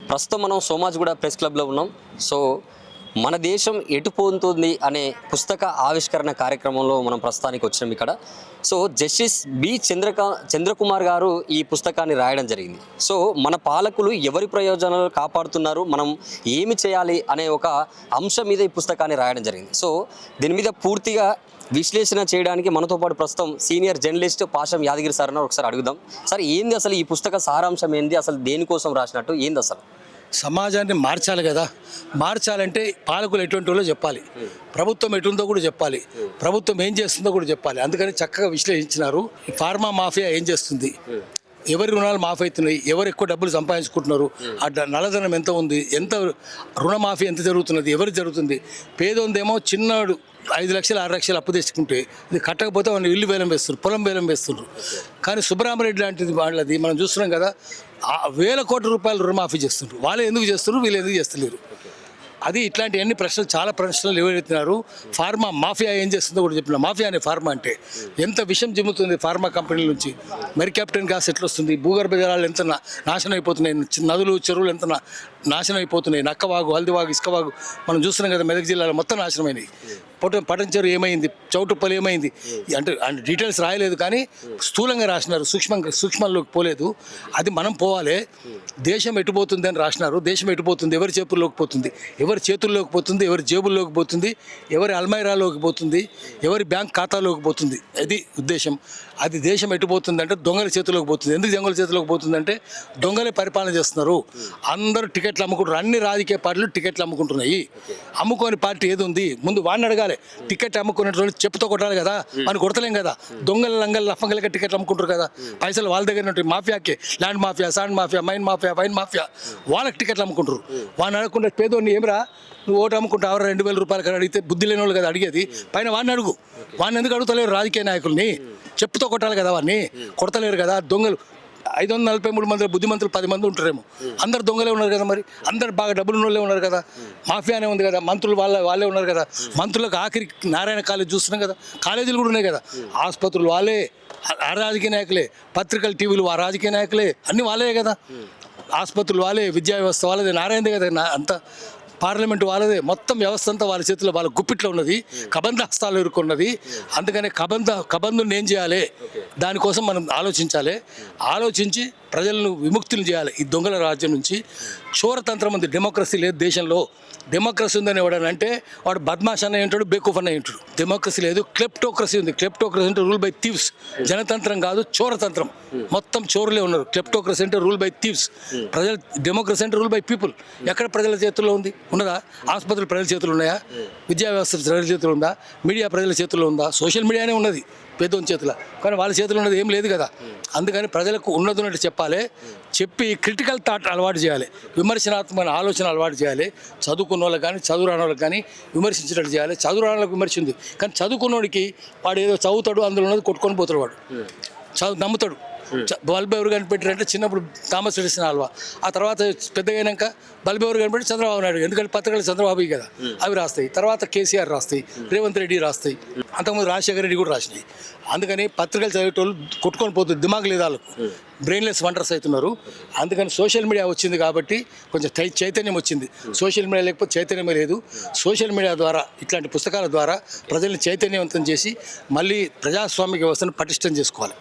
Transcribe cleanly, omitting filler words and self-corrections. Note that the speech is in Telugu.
ప్రస్తుతం మనం సోమాజిగూడ ప్రెస్ క్లబ్లో ఉన్నాం. సో మన దేశం ఎటు పోతుంది అనే పుస్తక ఆవిష్కరణ కార్యక్రమంలో మనం ప్రస్తుతానికి వచ్చినాం ఇక్కడ. సో జస్టిస్ బి చంద్రకుమార్ గారు ఈ పుస్తకాన్ని రాయడం జరిగింది. సో మన పాలకులు ఎవరి ప్రయోజనాలు కాపాడుతున్నారు, మనం ఏమి చేయాలి అనే ఒక అంశం మీద ఈ పుస్తకాన్ని రాయడం జరిగింది. సో దీని మీద పూర్తిగా విశ్లేషణ చేయడానికి మనతో పాటు ప్రస్తుతం senior journalist Pasham Yadagiri sir అన్న. ఒకసారి అడుగుదాం సార్, ఏంది అసలు ఈ పుస్తక సారాంశం ఏంది, అసలు దేనికోసం రాసినట్టు, ఏంది అసలు? సమాజాన్ని మార్చాలి కదా. మార్చాలంటే పాలకులు ఎటువంటి వాళ్ళో చెప్పాలి, ప్రభుత్వం ఎటుందో కూడా చెప్పాలి, ప్రభుత్వం ఏం చేస్తుందో కూడా చెప్పాలి. అందుకని చక్కగా విశ్లేషించినారు. ఈ ఫార్మా మాఫియా ఏం చేస్తుంది, ఎవరి రుణాలు మాఫీ అవుతున్నాయి, ఎవరు ఎక్కువ డబ్బులు సంపాదించుకుంటున్నారు, ఆ నల్లధనం ఎంత ఉంది, ఎంత రుణమాఫీ ఎంత జరుగుతున్నది, ఎవరు జరుగుతుంది. పేదోందేమో చిన్నాడు 5 లక్షలు 6 లక్షలు అప్పు తెచ్చుకుంటే ఇది కట్టకపోతే వాళ్ళు ఇల్లు వేలం వేస్తున్నారు, పొలం వేలం వేస్తున్నారు. కానీ సుబ్బరామరెడ్డి లాంటిది వాళ్ళది మనం చూస్తున్నాం కదా, 1000 కోట్ల రూపాయలు రుణమాఫీ చేస్తున్నారు. వాళ్ళే ఎందుకు చేస్తున్నారు, వీళ్ళు ఎందుకు చేస్తలేరు? అది ఇట్లాంటి అన్ని ప్రశ్నలు, చాలా ప్రశ్నలు ఎవరెత్తినారు. ఫార్మా మాఫియా ఏం చేస్తుందో కూడా చెప్పిన. మాఫియా అనే ఫార్మా అంటే ఎంత విషయం జిమ్ముతుంది ఫార్మా కంపెనీల నుంచి. మరి క్యాప్టెన్ గ్యాస్ ఎట్లా వస్తుంది, భూగర్భ జలాలు ఎంత నాశనం అయిపోతున్నాయి, నదులు చెరువులు ఎంత నాశనం అయిపోతున్నాయి, నక్కవాగు, హల్దివాగు, ఇసుకవాగు మనం చూస్తున్నాం కదా, మెదక్ జిల్లాలో మొత్తం నాశనమైనవి. పటంచెరు ఏమైంది, చౌటుప్పలు ఏమైంది అంటే డీటెయిల్స్ రాయలేదు, కానీ స్థూలంగా రాసినారు, సూక్ష్మంలోకి పోలేదు. అది మనం పోవాలి. దేశం ఎటుపోతుంది అని రాసినారు. దేశం ఎటుపోతుంది, ఎవరి చేతుల్లోకి పోతుంది, ఎవరి చేతుల్లోకి పోతుంది, ఎవరి జేబుల్లోకి పోతుంది, ఎవరి అల్మైరాలోకి పోతుంది, ఎవరి బ్యాంక్ ఖాతాలోకి పోతుంది, అది ఉద్దేశం. అది దేశం ఎటుపోతుంది అంటే దొంగల చేతుల్లోకి పోతుంది. ఎందుకు దొంగల చేతిలోకి పోతుందంటే దొంగలే పరిపాలన చేస్తున్నారు. అందరూ టికెట్లు అమ్ముకుంటారు, అన్ని రాజకీయ పార్టీలు టికెట్లు అమ్ముకుంటున్నాయి. అమ్ముకోని పార్టీ ఏది ఉంది, ముందు వాడిని అడగాలి. టికెట్ అమ్ముకునే వాళ్ళు చెప్పుతో కొట్టాలి కదా, మనం కొడతలేం కదా. దొంగల లంగల్ లఫంగలకి టికెట్లు అమ్ముకుంటారు కదా, పైసలు వాళ్ళ దగ్గర ఉంటాయి. మాఫియాకి, land mafia, sand mafia, mine mafia, wine mafia, వాళ్ళకి టికెట్లు అమ్ముకుంటారు. వాడిని అడగకుండా పేదోడిని ఏమిరా నువ్వు ఓటు అమ్ముకుంటావు 2,000 రూపాయలు కదా అడిగితే బుద్ధి లేని వాళ్ళు కదా అడిగేది. పైన వాడిని అడుగు. వాడిని ఎందుకు అడుగుతలేరు రాజకీయ నాయకుల్ని? చెప్పుతో కొట్టాలి కదా, వాడిని కొడతలేరు కదా. దొంగలు 543 మంది బుద్ధిమంతులు 10 మంది ఉంటారేమో, అందరు దొంగలే ఉన్నారు కదా. మరి అందరు బాగా డబ్బులు ఉన్న వాళ్ళే ఉన్నారు కదా, మాఫియానే ఉంది కదా. మంత్రులు వాళ్ళే ఉన్నారు కదా. మంత్రులకు ఆఖరి నారాయణ కాలేజ్ చూస్తున్నాం కదా, కాలేజీలు కూడా ఉన్నాయి కదా. ఆసుపత్రులు వాళ్ళే, ఆ రాజకీయ నాయకులే. పత్రికలు, టీవీలు ఆ రాజకీయ నాయకులే, అన్నీ వాళ్ళే కదా. ఆసుపత్రులు వాళ్ళే, విద్యా వ్యవస్థ వాళ్ళదే, నారాయణదే కదా అంతా. పార్లమెంటు వాళ్ళదే, మొత్తం వ్యవస్థ అంతా వాళ్ళ చేతిలో, వాళ్ళ గుప్పిట్లో ఉన్నది, కబంధ హస్తాలు ఇరుక్కున్నది. అందుకని కబంధుని ఏం చేయాలి, దానికోసం మనం ఆలోచించాలి. ఆలోచించి ప్రజలను విముక్తులు చేయాలి ఈ దొంగల రాజ్యం నుంచి. చోరతంత్రం ఉంది, డెమోక్రసీ లేదు దేశంలో. డెమోక్రసీ ఉందని ఎవడనంటే వాడు బద్మాష్ అనే ఉంటాడు, బేకూఫ్ అనే ఉంటాడు. డెమోక్రసీ లేదు, క్లెప్టోక్రసీ ఉంది. క్లెప్టోక్రసీ అంటే రూల్ బై థీవ్స్. జనతంత్రం కాదు, చోరతంత్రం. మొత్తం చోరులే ఉన్నారు. క్లెప్టోక్రసీ అంటే రూల్ బై థీవ్స్. ప్రజల డెమోక్రసీ అంటే రూల్ బై పీపుల్. ఎక్కడ ప్రజల చేతుల్లో ఉంది? ఉన్నదా? ఆసుపత్రులు ప్రజల చేతులు ఉన్నాయా? విద్యా వ్యవస్థ ప్రజల చేతులు ఉందా? మీడియా ప్రజల చేతుల్లో ఉందా? సోషల్ మీడియానే ఉన్నది పేదోని చేతుల, కానీ వాళ్ళ చేతుల్లో ఉన్నది ఏం లేదు కదా. అందుకని ప్రజలకు ఉన్నట్టు చెప్పాలి. చెప్పి క్రిటికల్ థాట్ అలవాటు చేయాలి, విమర్శనాత్మక ఆలోచన అలవాటు చేయాలి. చదువుకున్న వాళ్ళకి కానీ చదువు రాని వాళ్ళకి కానీ విమర్శించినట్టు చేయాలి. చదువు రాని వాళ్ళకి విమర్శ ఉంది, కానీ చదువుకున్నోడికి వాడు ఏదో చదువుతాడు, అందులో ఉన్నది కొట్టుకొని పోతాడు. వాడు నమ్ముతాడు. బల్బ్ ఎవరు కనిపెట్టారంటే చిన్నప్పుడు థామస్ ఎడిసన్ ఆల్వా. ఆ తర్వాత పెద్దగా అయినాక బల్బ్ ఎవరు కనిపెట్టి చంద్రబాబు నాయుడు. ఎందుకంటే పత్రికలు చంద్రబాబు కదా, అవి రాస్తాయి. తర్వాత కేసీఆర్ రాస్తాయి, రేవంత్ రెడ్డి రాస్తాయి, అంతకుముందు రాజశేఖర రెడ్డి కూడా రాసినాయి. అందుకని పత్రికలు చదివేటోళ్ళు కొట్టుకొని పోతుంది, దిమాగ్ లేదు వాళ్ళకు, బ్రెయిన్లెస్ వండర్స్ అవుతున్నారు. అందుకని సోషల్ మీడియా వచ్చింది కాబట్టి కొంచెం చైతన్యం వచ్చింది. సోషల్ మీడియా లేకపోతే చైతన్యమే లేదు. సోషల్ మీడియా ద్వారా, ఇట్లాంటి పుస్తకాల ద్వారా ప్రజల్ని చైతన్యవంతం చేసి మళ్ళీ ప్రజాస్వామిక వ్యవస్థను పటిష్టం చేసుకోవాలి.